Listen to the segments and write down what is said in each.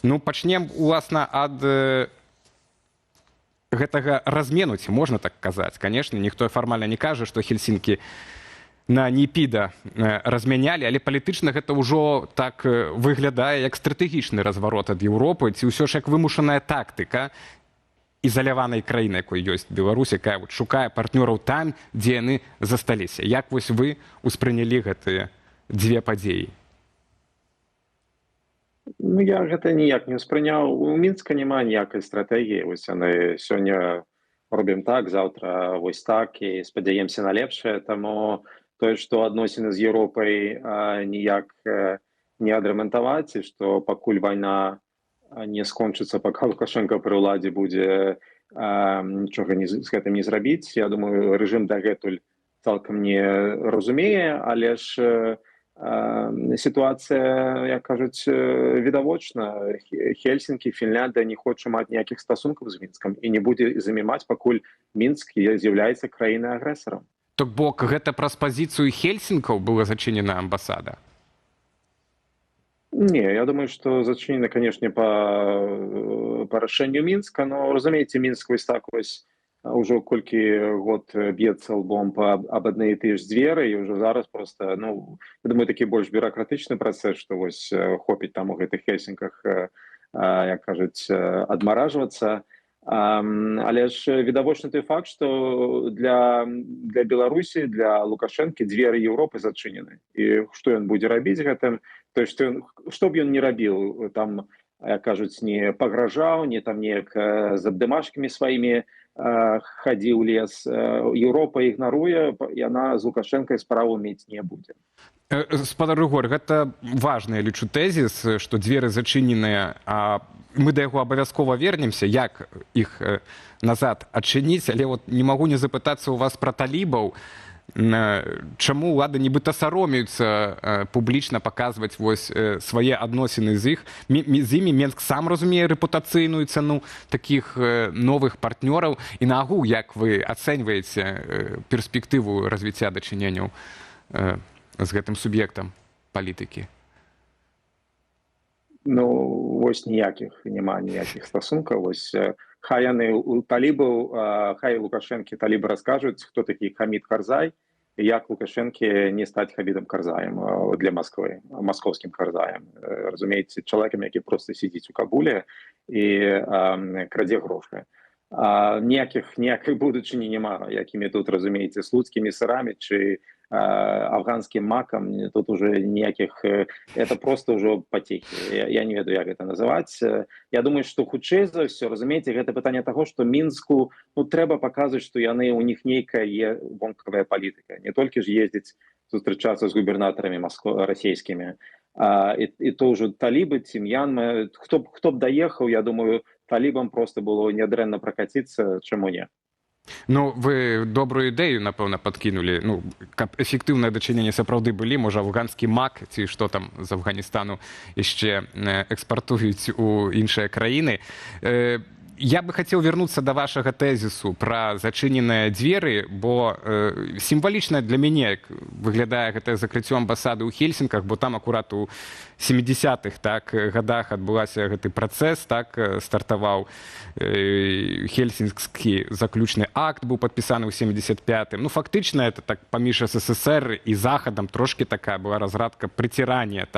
Ну, пачнем, уласна, ад гэтага размену, ці можна так казаць. Канешне, ніхто фармальна не кажа, што Хельсінкі на Непіда размянялі, але палітычна гэта ўжо так выглядае як стратэгічны разварот ад Еўропы, ці ўсё ж як вымушаная тактыка ізаляванай краіны, якой ёсць Беларусь, якая шукае партнёраў там, дзе яны засталіся. Як вось вы ўспрынялі гэтыя дзве падзеі? Ну, я гэта ніяк не ўспрыняў. У Мінска няма ніякай стратэгіі. Вось яны сёння робім так, заўтра вось так, і спадзяемся на лепшае. Таму тое, што адносіны з Еўропай ніяк не адрамантаваць, і што пакуль вайна не скончыцца, пака Лукашенко пры ўладзе будзе нічога з гэтым не зрабіць. Я думаю, рэжым дагэтуль цалкам не разумее, але ж сітуацыя, як кажуць, відавочна. Хельсінкі, Фінляндыя не хоча маць ніякіх стасункаў з Мінскам і не будзе з імі маць, пакуль Мінск з'яўляецца краінай-агрэсарам. То бок гэта праз пазіцыю Хельсінкаў была зачынена амбасада? Не, я думаю, што зачынена, канешне, па рашэнню Мінска, но, разумееце, Мінск вось так вось ўжо колькі год б'ецца лбом аб адны і тыя ж дзверы, і ўжо зараз проста, ну, я думаю, такі больш бюракратычны працэс, што вось хопіць там у гэтых Хельсінках, як кажуць, адмаражвацца. Але ж відавочны той факт, што для Беларусі, для Лукашэнкі дзверы Еўропы зачынены. І што ён будзе рабіць гэтым? То есть, што б ён не рабіў, там, як кажуць, не пагражаў, не там неяк з абдымашкамі сваімі хадзіў лес. Еўропа ігнаруе, яна з Лукашэнкай справу мець не будзе. Спадар Рыгор, гэта важны, я лічу, тэзіс, што дзверы зачыненыя, а мы да яго абавязкова вернемся, як іх назад адчыніць, але вот не магу не запытацца ў вас пра талібаў. Чаму ўлады нібыта саромеюцца публічна паказваць вось свае адносіны з імі? Мінск сам разумее рэпутацыйную цану такіх новых партнёраў. І нагу, як вы ацэньваеце перспектыву развіцця дачыненняў з гэтым суб'ектам палітыкі? Ну, вось няма ніякіх стасункаў. Вось хай яны у талібаў, хай Лукашэнкі талібы раскажуць, хто такі Хамід Карзай, і як Лукашэнкі не стаць Хамідам Карзаем для Масквы, маскоўскім Карзаем. Разумееце, чалавекам, які проста сидзіць у Кабуле і крадзе грошы. Ніякай будучыні няма, якімі тут, разумееце, слуцкімі сырамі ці афганскім макам, тут уже ніякіх, это просто ўжо патехі. Я не ведаю, як гэта называць. Я думаю, што хутчэй за ўсё, разумееце, гэта пытанне таго, што Мінску, ну, трэба паказваць, што яны, у них нейкая вонкавая палітыка. Не толькі ж ездзіць, сустрачацца з губернатарамі расійскімі. І то ўжо талібы, ці М'янма, хто б даехаў, я думаю, талібам просто было нядрэнна пракаціцца, чаму не. Ну, вы добрую ідэю, напэўна, падкінулі. Ну, каб эфектыўнае дачыненне сапраўды былі, можа, афганскі мак, ці што там з Афганістану яшчэ экспартуюць у іншыя краіны. Я бы хацеў вярнуцца да вашага тэзісу пра зачыненыя дзверы, бо сімвалічна для мяне выглядае гэтае закрыццё амбасады ў Хельсінках, бо там акурат у 70-х гадах адбылася гэты працэс, стартаваў Хельсінскі заключны акт, быў падпісаны ў 75-м. Ну, фактычна, это так паміж СССР і Захадам трошкі такая была разрадка прыцірання,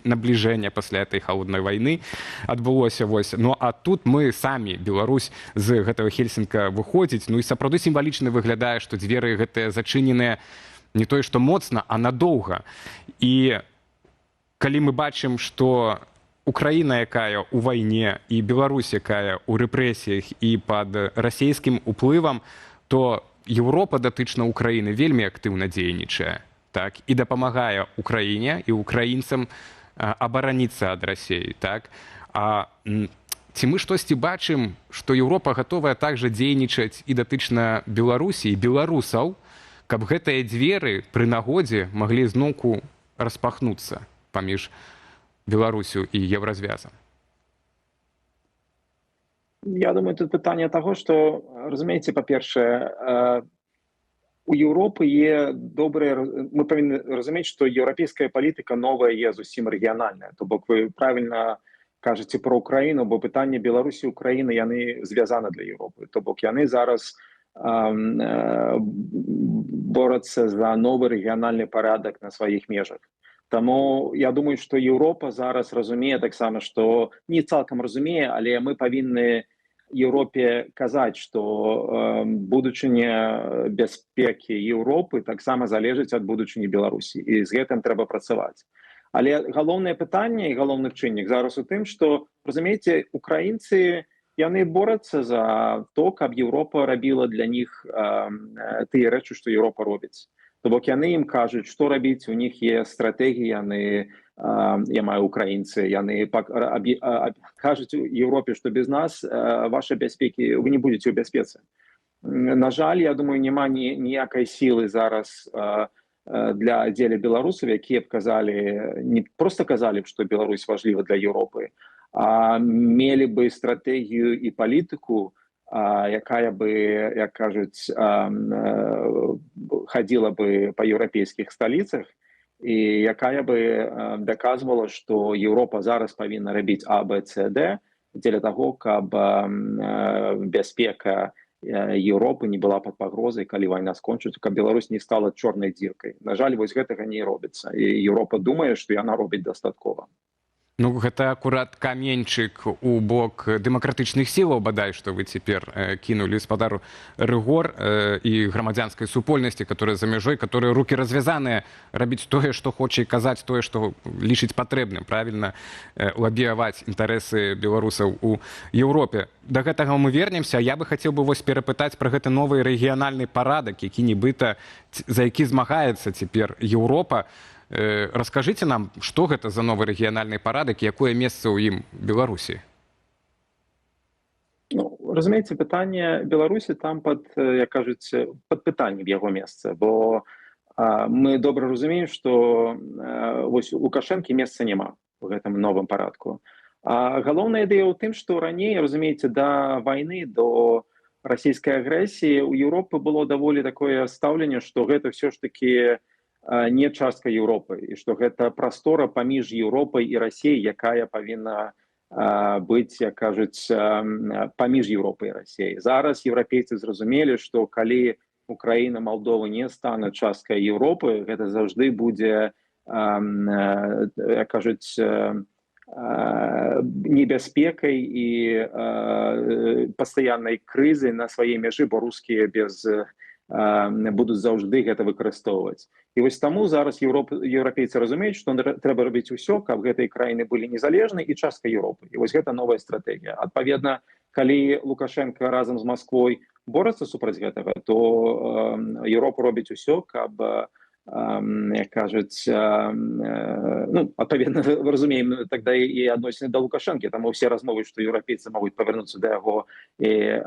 набліжэння пасля этой халоднай вайны адбылося. Ну, а тут мы самі, Беларусь, з гэтага Хельсінка выходзіць. Ну, і сапраўды сімвалічна выглядае, што дзверы гэтыя зачыненыя не тое, што моцна, а надоўга. І калі мы бачым, што Украіна, якая ў вайне, і Беларусь, якая ў рэпрэсіях і пад расійскім уплывам, то Еўропа датычна Украіны вельмі актыўна дзейнічае, і дапамагае Украіне і украінцам абараніцца ад Расіі. Ці мы штосьці бачым, што Еўропа гатовая также дзейнічаць і датычна Беларусі і беларусаў, каб гэтыя дзверы пры нагодзе маглі зноўку распахнуцца паміж Беларусю і Еўразвязам? Я думаю, тут пытанне таго, што, разумееце, па-першае, у Еўропы мы павінны разумець, што еўрапейская палітыка новая зусім рэгіянальная. То бок вы правільна кажаце про Украіну, бо пытанне Беларусі і Украіны яны звязаны для Еўропы. То бок яны зараз борацца за новы рэгіянальны парадак на сваіх межах. Таму я думаю, што Еўропа зараз разумее таксама, што не цалкам разумее, але мы павінны Еўропе казаць, што будучыня бяспекі Еўропы таксама залежыць ад будучыні Беларусі, і з гэтым трэба працаваць. Але галоўнае пытанне і галоўны чыннік зараз у тым, што, разумееце, украінцы, яны борацца за то, каб Еўропа рабіла для них тыя рэчы, што Еўропа робіць. То бок яны ім кажуць, што рабіць, у них є стратэгіі, яны, я маю украінцы, яны кажуць у Еўропе, што без нас ваша бяспекі, вы не будете ў бяспецы. На жаль, я думаю, няма ніякай сілы зараз для дзеля беларусаў, якія б казалі, не просто казалі б, што Беларусь важліва для Еўропы, а мелі бы стратэгію і палітыку, якая бы, як кажуць, хадзіла бы па еўрапейскіх сталіцах, і якая бы даказвала, што Еўропа зараз павінна рабіць А, Б, С, Д дзеля таго, каб бяспека Еўропы не была пад пагрозай, калі вайна скончыцца, каб Беларусь не стала чорнай дзіркай. На жаль, вось гэтага не робіцца, і Еўропа думае, што яна робіць дастаткова. Ну, гэта акурат каменьчык у бок дэмакратычных сілаў, бадай, што вы цяпер кінулі спадару рыгор і грамадзянскай супольнасці, которая за мяжой, которые рукі развязаныя рабіць тое, што хоча, і казаць тое, што лічыць патрэбным, правільна лабіяваць інтарэсы беларусаў у Еўропе. Да гэтага мы вернемся. Я бы хацеў бы вось перапытаць пра гэты новы рэгіянальны парадак, які нібыта, за які змагаецца цяпер Еўропа. Раскажыце нам, што гэта за новы рэгіянальны парадак і якое месца ў ім Беларусі? Ну, разумееце, пытанне Беларусі там як кажуць, пад пытаннем яго месца, бо мы добра разумеем, што вось у Лукашэнкі месца няма у гэтым новым парадку. А галоўная ідэя ў тым, што раней, разумееце, да вайны, до расійскай агрэсіі у Еўропы было даволі такое стаўленне, што гэта ўсё ж такі не частка Еўропы, і што гэта прастора паміж Еўропай і Расіяй, якая павінна быць, як кажуць, паміж Еўропай і Расіяй. Зараз еўрапейцы зразумелі, што калі Украіна, Малдова не стане часткай Еўропы, гэта заўжды будзе, як кажуць, небяспекай і пастаяннай крызы на сваёй мяжы, бо рускія будуць заўжды гэта выкарыстоўваць. І вось таму зараз еўрапейцы разумеюць, што трэба рабіць усё, каб гэтыя краіны былі незалежнай і часткай Еўропы. І вось гэта новая стратэгія. Адпаведна, калі Лукашенко разам з Масквой борацца супраць гэтага, то Еўропа робіць усё, каб, як кажуць, ну, адпаведна, разумеем, тогда і адносіны да Лукашэнкі, таму ўсе размовы, што еўрапейцы могуць павярнуцца да яго і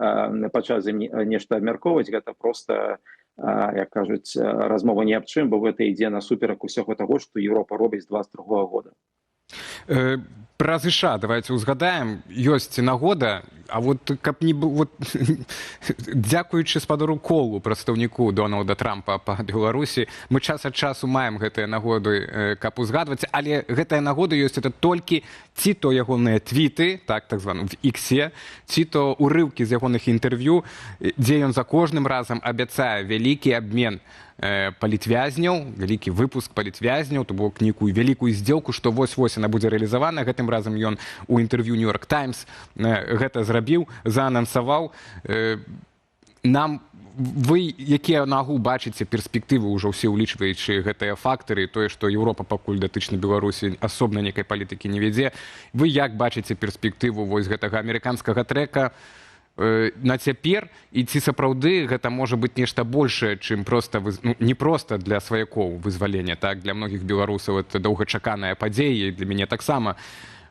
пачаць з ім нешта абмяркоўваць, гэта проста, як кажуць, размова ні аб чым, бо гэта ідзе насуперак усяго таго, што Еўропа робіць з 22 года. Пра ЗША давайте узгадаем, ёсць нагода, а вот каб не вот дзякуючы спадару Колу, прадстаўніку Дональда Трампа па Беларусі, мы час ад часу маем гэтыя нагоды, каб узгадваць, але гэтая нагода ёсць это толькі ці то ягоныя твіты, так званым в Іксе, ці то урыўкі з ягоных інтэрв'ю, дзе ён за кожным разам абяцае вялікі абмен палітвязняў, вялікі выпуск палітвязняў, то бок нейкую вялікую здзелку, што вось-вось яна будзе рэалізавана. Гэтым разам ён у інтэрв'ю Нью-Йорк Таймс гэта зрабіў, заанансаваў. Нам вы якія нагу бачыце перспектывы, ўжо ўсе ўлічваючы гэтыя фактары, тое, што Еўропа пакуль датычна Беларусі асобна нейкай палітыкі не вядзе, вы як бачыце перспектыву вось гэтага амерыканскага трэка на цяпер, і ці сапраўды гэта можа быць нешта большае, чым проста, ну, не проста для сваякоў вызвалення, так, для многіх беларусаў это доўгачаканая падзея, і для мяне таксама,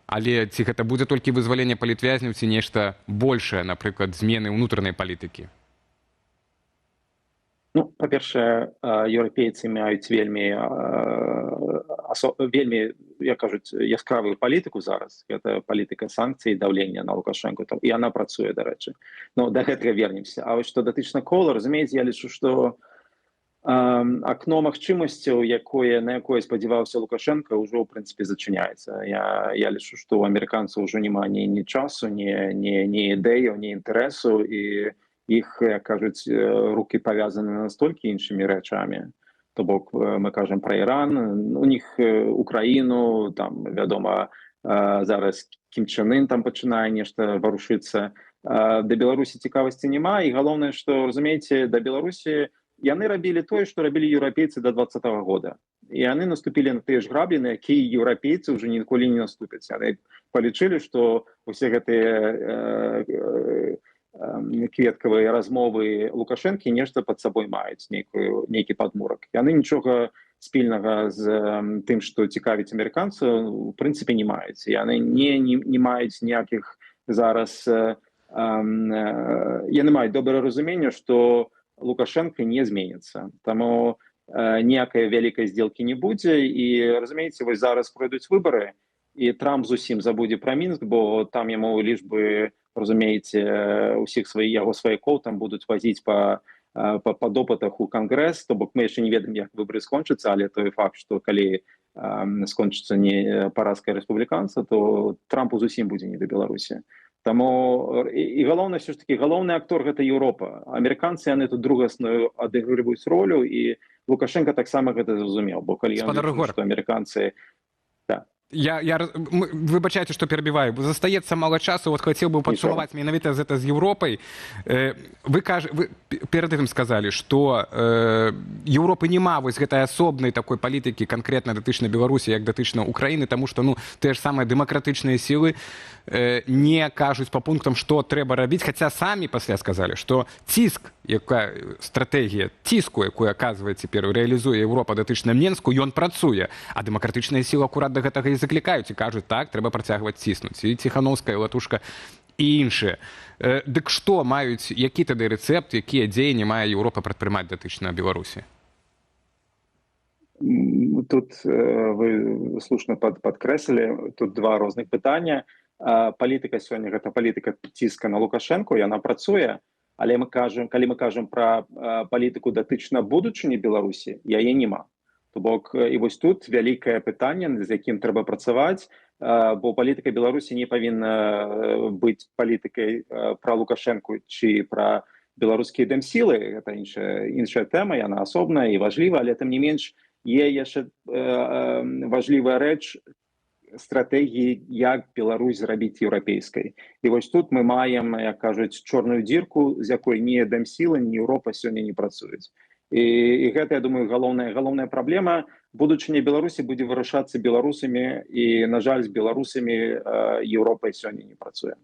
але ці гэта будзе толькі вызваленне палітвязняў, ці нешта большае, напрыклад, змены ўнутранай палітыкі? Ну, па-першае, еўрапейцы маюць вельмі, як кажуць, яскравую палітыку зараз. Гэта палітыка санкцый і даўлення на Лукашэнку. І яна працуе, дарэчы. Ну, да гэтага вернемся. А вось што датычна Кола, разумееце, я лічу, што Акно магчымасцяў, на якое спадзяваўся Лукашенко, ўжо ў прынцыпе зачыняецца. Я лічу, што ў амерыканцаў ўжо няма ні часу, ні ідэяў, ні інтарэсу, і іх, як кажуць, рукі павязаны настолькі іншымі рэчамі. То бок мы кажам пра Іран, у них Украіну, там, вядома, зараз Кім Чен Ын там пачынае нешта варушыцца. Да Беларусі цікавасці няма, і галоўнае, што, разумееце, да Беларусі яны рабілі тое, што рабілі еўрапейцы да 2020 года. І яны наступілі на тыя ж граблі, на якія еўрапейцы ўжо ніколі не наступяць. Яны палічылі, што усе гэтыя кветкавыя размовы Лукашэнкі нешта пад сабой маюць, нейкі падмурак. Яны нічога спільнага з тым, што цікавіць амерыканцаў, у прынцыпе, не маюць. Яны не маюць ніякіх зараз... Яны маюць добрае разуменне, што Лукашенко не зменіцца. Таму ніякай вялікай здзелкі не будзе. І, разумееце, вось зараз пройдуць выбары, і Трамп зусім забудзе пра Мінск, бо там яму лічбы, разумееце, усіх яго сваякоў там будуць вазіць па допытах у Кангрэс. То бок мы яшчэ не ведаем, як выбары скончацца, але той факт, што калі скончыцца не паразка рэспубліканца, то Трампу зусім будзе не да Беларусі. Таму і галоўна, все ж таки, галоўны актор гэта Еўропа. Амерыканцы яны тут другасную адыгрываюць ролю, і Лукашенко таксама гэта зразумеў, бо калі ён лічыць, што амерыканцы... Выбачайце, што перабіваю, бо застаецца мала часу, вот хацеў бы падсумаваць менавіта з Еўропай. Вы перад гэтым сказалі, што Еўропы няма вось гэтай асобнай такой палітыкі канкрэтна датычна Беларусі, як датычна Украіны, таму што тыя ж самыя дэмакратычныя сілы не кажуць па пунктам, што трэба рабіць, хаця самі пасля сказалі, што ціск, стратэгія ціску, якую, аказвае цяпер, рэалізуе Еўропа датычна Менску, ён працуе, а дэмакратычныя сілы акурат да гэтага і заклікаюць і кажуць, так, трэба працягваць ціснуць. І Ціханаўская, і Латушка, і іншыя. Дык што маюць, які тады рэцэпт, якія дзеянні мае Еўропа прадпрымаць датычна Беларусі? Тут вы слушна падкрэслілі, тут два розных пытання. Палітыка сёння, гэта палітыка ціска на Лукашэнку, яна працуе, але калі мы кажам пра палітыку датычна будучыні Беларусі, яе няма. То бок, і вось тут вялікае пытанне, з якім трэба працаваць, бо палітыка Беларусі не павінна быць палітыкай пра Лукашэнку ці пра беларускія дэмсілы. Гэта іншая тэма, яна асобная і важлівая, але тым не менш яшчэ важлівая рэч стратэгіі, як Беларусь зрабіць еўрапейскай. І вось тут мы маем, як кажуць, чорную дзірку, з якой ні дэмсілы, ні Еўропа сёння не працуюць. І гэта, я думаю, галоўная праблема. Будучыня Беларусі будзе вырашацца беларусамі, і, на жаль, з беларусамі Еўропа сёння не працуе.